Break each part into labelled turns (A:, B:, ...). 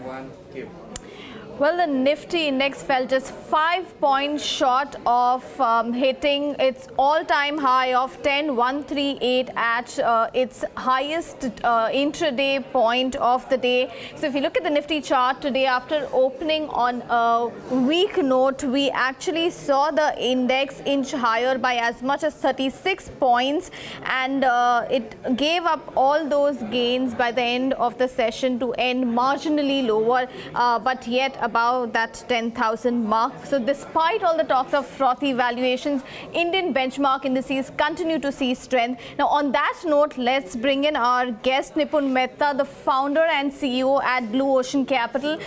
A: One, give.
B: Well, the Nifty index fell just 5 points short of hitting its all-time high of 10,138 at its highest intraday point of the day. So if you look at the Nifty chart today, after opening on a weak note, we actually saw the index inch higher by as much as 36 points, and it gave up all those gains by the end of the session to end marginally lower, but yet above that 10,000 mark. So despite all the talks of frothy valuations, Indian benchmark indices continue to see strength. Now on that note, let's bring in our guest Nipun Mehta, the founder and CEO at Blue Ocean Capital.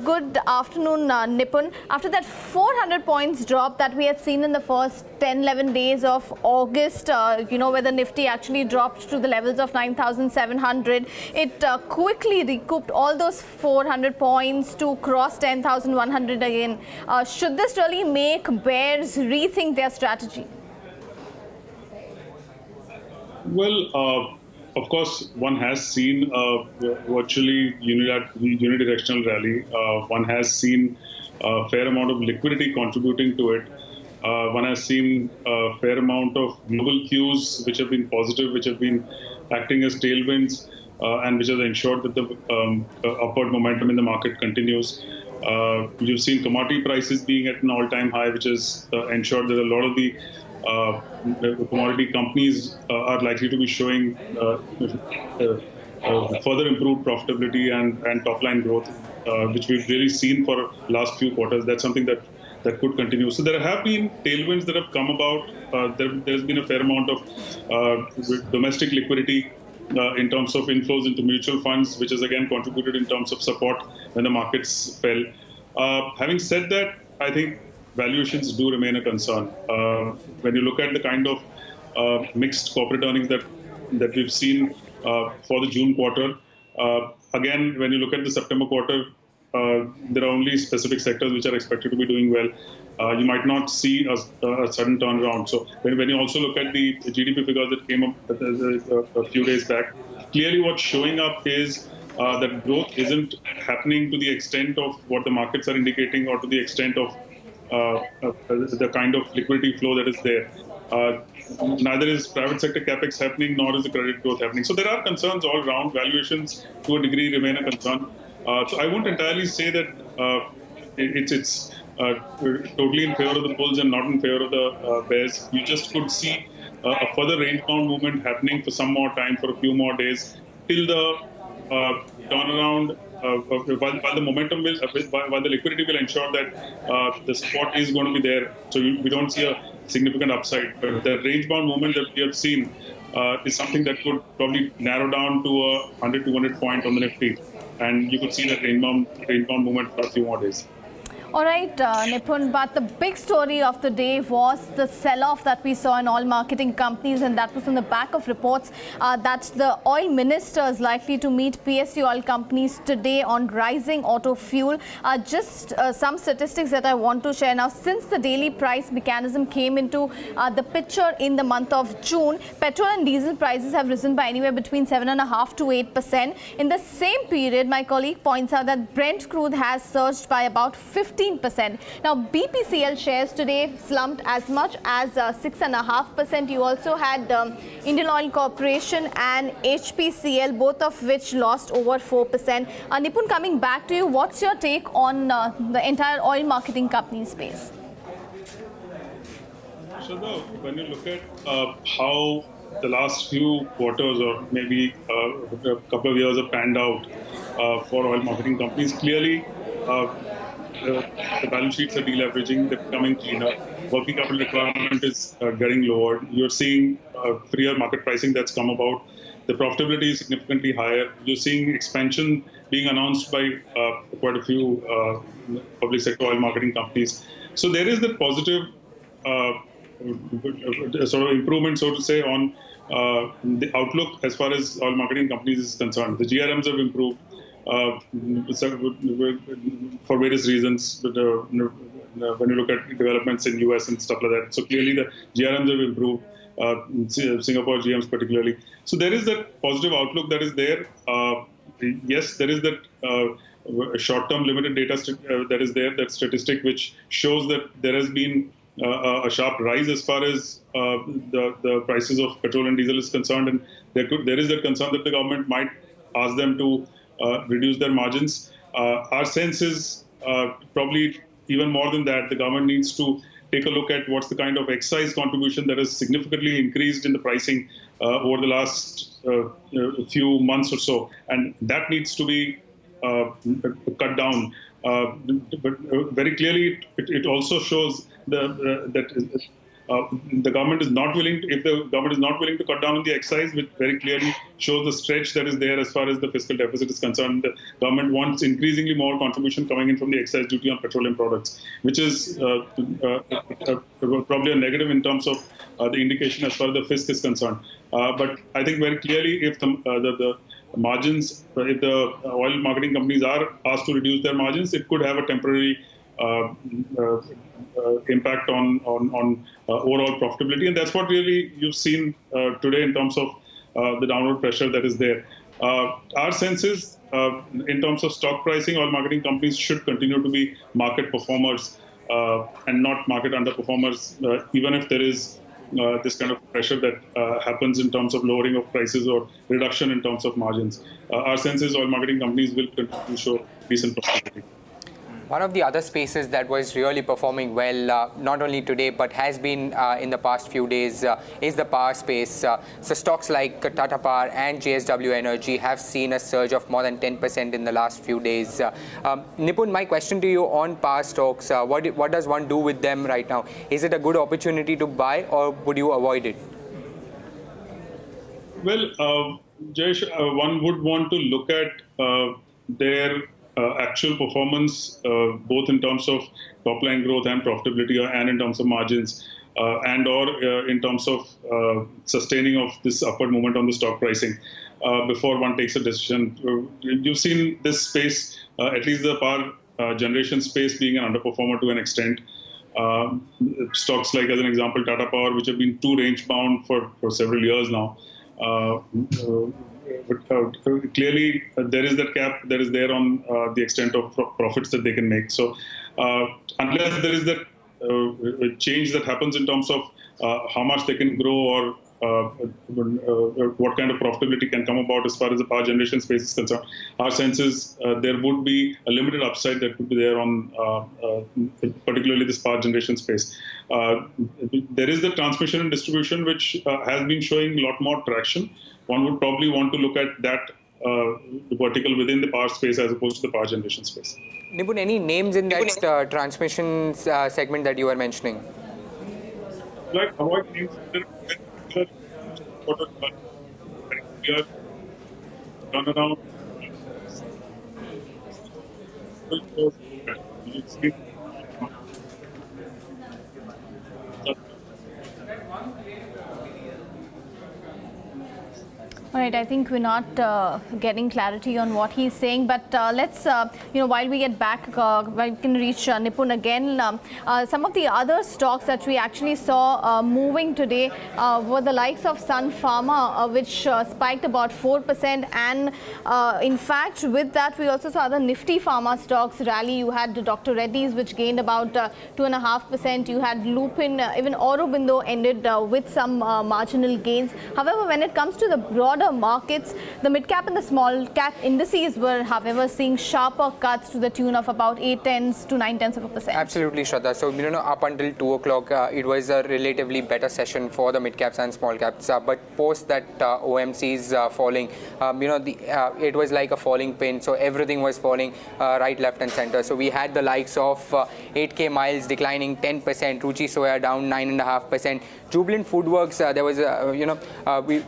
B: Good afternoon, Nipun. After that 400 points drop that we had seen in the first 10-11 days of August, where the Nifty actually dropped to the levels of 9,700, it quickly recouped all those 400 points to cross 10,100 again. Should this really make bears rethink their strategy?
C: Well, of course, one has seen virtually unidirectional rally. One has seen a fair amount of liquidity contributing to it. One has seen a fair amount of global cues which have been positive, which have been acting as tailwinds, and which has ensured that the upward momentum in the market continues. You've seen commodity prices being at an all-time high, which has ensured that a lot of the commodity companies are likely to be showing further improved profitability and top-line growth, which we've really seen for last few quarters. That's something that could continue. So there have been tailwinds that have come about. There's been a fair amount of domestic liquidity in terms of inflows into mutual funds, which has again contributed in terms of support when the markets fell. Having said that, I think valuations do remain a concern. When you look at the kind of mixed corporate earnings that we've seen for the June quarter, again, when you look at the September quarter, there are only specific sectors which are expected to be doing well. You might not see a sudden turnaround. So when you also look at the GDP figures that came up a few days back, clearly what's showing up is that growth isn't happening to the extent of what the markets are indicating, or to the extent of the kind of liquidity flow that is there. Neither is private sector capex happening, nor is the credit growth happening. So there are concerns all around. Valuations, to a degree, remain a concern. So I won't entirely say that it's totally in favor of the bulls and not in favor of the bears. You just could see a further range-bound movement happening for some more time, for a few more days, till the turnaround, while the momentum will, while the liquidity will ensure that the support is going to be there. So we don't see a significant upside. But the range-bound movement that we have seen is something that could probably narrow down to a 100, 200 point on the Nifty. And you could see that range-bound movement for a few more days.
B: All right, Nipun, but the big story of the day was the sell-off that we saw in oil marketing companies, and that was on the back of reports that the oil minister is likely to meet PSU oil companies today on rising auto fuel. Just some statistics that I want to share now. Since the daily price mechanism came into the picture in the month of June, petrol and diesel prices have risen by anywhere between 7.5% to 8%. In the same period, my colleague points out that Brent crude has surged by about 15%. Now, BPCL shares today slumped as much as 6.5%. You also had Indian Oil Corporation and HPCL, both of which lost over 4%. Nipun, coming back to you, what's your take on the entire oil marketing company space?
C: So, when you look at how the last few quarters, or maybe a couple of years, have panned out for oil marketing companies, clearly the balance sheets are deleveraging, they're becoming cleaner, working capital requirement is getting lowered. You're seeing freer market pricing that's come about. The profitability is significantly higher. You're seeing expansion being announced by quite a few public sector oil marketing companies. So there is that positive sort of improvement, so to say, on the outlook as far as oil marketing companies is concerned. The GRMs have improved for various reasons, but when you look at developments in US and stuff like that. So clearly the GRMs have improved, Singapore GMs particularly. So there is that positive outlook that is there. Yes, there is that short-term limited data that is there, that statistic which shows that there has been a sharp rise as far as the prices of petrol and diesel is concerned, and there is that concern that the government might ask them to reduce their margins. Our sense is probably even more than that. The government needs to take a look at what's the kind of excise contribution that has significantly increased in the pricing over the last few months or so, and that needs to be cut down. But very clearly, it also shows that the government is not willing. If the government is not willing to cut down on the excise, which very clearly shows the stretch that is there as far as the fiscal deficit is concerned, the government wants increasingly more contribution coming in from the excise duty on petroleum products, which is probably a negative in terms of the indication as far as the fisc is concerned. But I think very clearly, if the margins, if the oil marketing companies are asked to reduce their margins, it could have a temporary impact on overall profitability, and that's what really you've seen today in terms of the downward pressure that is there. Our sense is, in terms of stock pricing, oil marketing companies should continue to be market performers and not market underperformers, even if there is this kind of pressure that happens in terms of lowering of prices or reduction in terms of margins. Our sense is oil marketing companies will continue to show decent profitability.
A: One of the other spaces that was really performing well, not only today, but has been in the past few days, is the power space. So stocks like Tata Power and JSW Energy have seen a surge of more than 10% in the last few days. Nipun, my question to you on power stocks, what does one do with them right now? Is it a good opportunity to buy, or would you avoid it?
C: Well, Jayesh, one would want to look at their actual performance, both in terms of top-line growth and profitability, and in terms of margins, and or in terms of sustaining of this upward movement on the stock pricing, before one takes a decision. You've seen this space, at least the power generation space, being an underperformer to an extent. Stocks like, as an example, Tata Power, which have been too range-bound for several years now. Clearly, there is that cap that is there on the extent of profits that they can make. So, unless there is that change that happens in terms of how much they can grow, or what kind of profitability can come about as far as the power generation space is concerned, our sense is there would be a limited upside that could be there on particularly this power generation space. There is the transmission and distribution, which has been showing a lot more traction. One would probably want to look at that vertical within the power space as opposed to the power generation space.
A: Nipun, any names in that transmission segment that you were mentioning?
C: Like, avoid names that are turnaround.
B: All right, I think we're not getting clarity on what he's saying, but let's, while we get back, while we can reach Nipun again, some of the other stocks that we actually saw moving today were the likes of Sun Pharma, which spiked about 4%, and in fact, with that, we also saw other Nifty Pharma stocks rally. You had Dr. Reddy's, which gained about 2.5%. You had Lupin, even Aurobindo ended with some marginal gains. However, when it comes to the broad markets, the mid-cap and the small-cap indices were, however, seeing sharper cuts to the tune of about 0.8 to 0.9%.
A: Absolutely, Shraddha. So, up until 2 o'clock, it was a relatively better session for the mid-caps and small-caps. But post that OMCs falling, it was like a falling pin. So, everything was falling right, left and center. So, we had the likes of 8K Miles declining 10%, Ruchi Soya down 9.5%. Jubilant Foodworks, there was,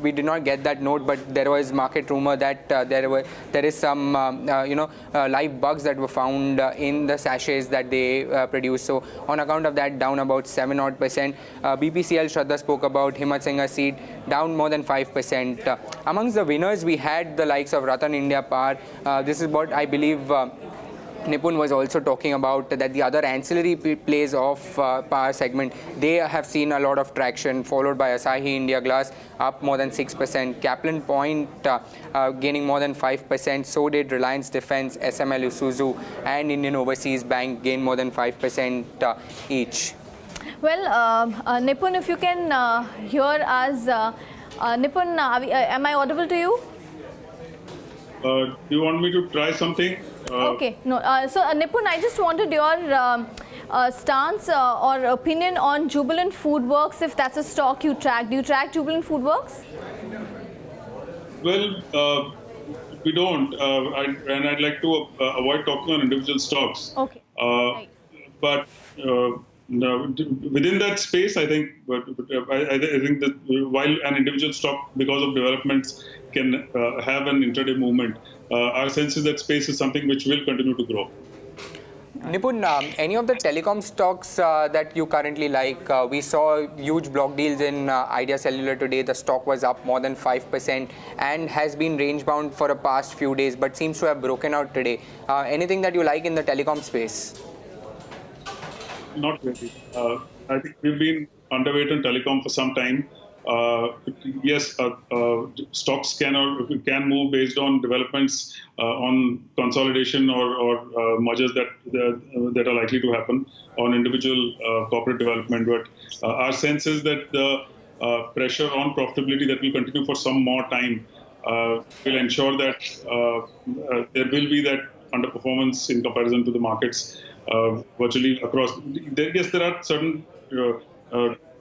A: we did not get that note, but there was market rumor that there is some, live bugs that were found in the sachets that they produce. So on account of that, down about 7% BPCL, Shraddha spoke about, Himmat Singha Seed down more than 5%. Amongst the winners, we had the likes of Ratan India Power. This is what I believe Nipun was also talking about that the other ancillary plays of power segment, they have seen a lot of traction, followed by Asahi India Glass up more than 6%, Kaplan Point gaining more than 5%, so did Reliance Defence, SML Isuzu and Indian Overseas Bank gain more than 5% each.
B: Well, Nipun, if you can hear us, Nipun, am I audible to you?
C: Do you want me to try something?
B: Okay, no. So, Nipun, I just wanted your stance or opinion on Jubilant Foodworks, if that's a stock you track. Do you track Jubilant Foodworks?
C: Well, we don't, and I'd like to avoid talking on individual stocks.
B: Okay.
C: Right. But no, within that space, I think, I think that while an individual stock, because of developments, can have an intraday movement, our sense is that space is something which will continue to grow.
A: Nipun, any of the telecom stocks that you currently like? We saw huge block deals in Idea Cellular today. The stock was up more than 5% and has been range bound for the past few days, but seems to have broken out today. Anything that you like in the telecom space?
C: Not really. I think we've been underweight in telecom for some time. Yes, stocks can move based on developments on consolidation or mergers that are likely to happen on individual corporate development. But our sense is that the pressure on profitability that will continue for some more time will ensure that there will be that underperformance in comparison to the markets virtually across. Yes, there are certain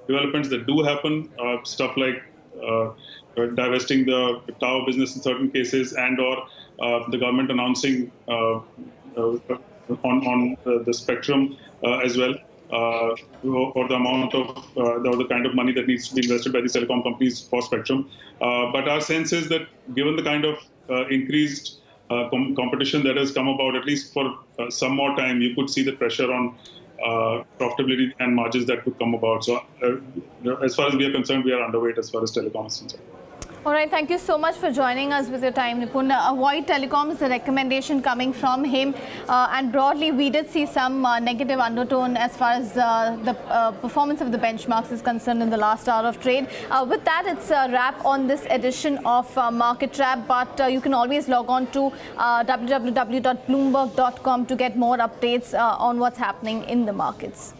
C: developments that do happen, stuff like divesting the tower business in certain cases, and/or the government announcing on the spectrum as well, or the amount of the kind of money that needs to be invested by the telecom companies for spectrum. But our sense is that given the kind of increased competition that has come about, at least for some more time, you could see the pressure on profitability and margins that could come about. So as far as we are concerned, we are underweight as far as telecom is concerned.
B: All right, thank you so much for joining us with your time, Nipun. Avoid telecom is a recommendation coming from him. And broadly, we did see some negative undertone as far as the performance of the benchmarks is concerned in the last hour of trade. With that, it's a wrap on this edition of Market Wrap. But you can always log on to www.bloomberg.com to get more updates on what's happening in the markets.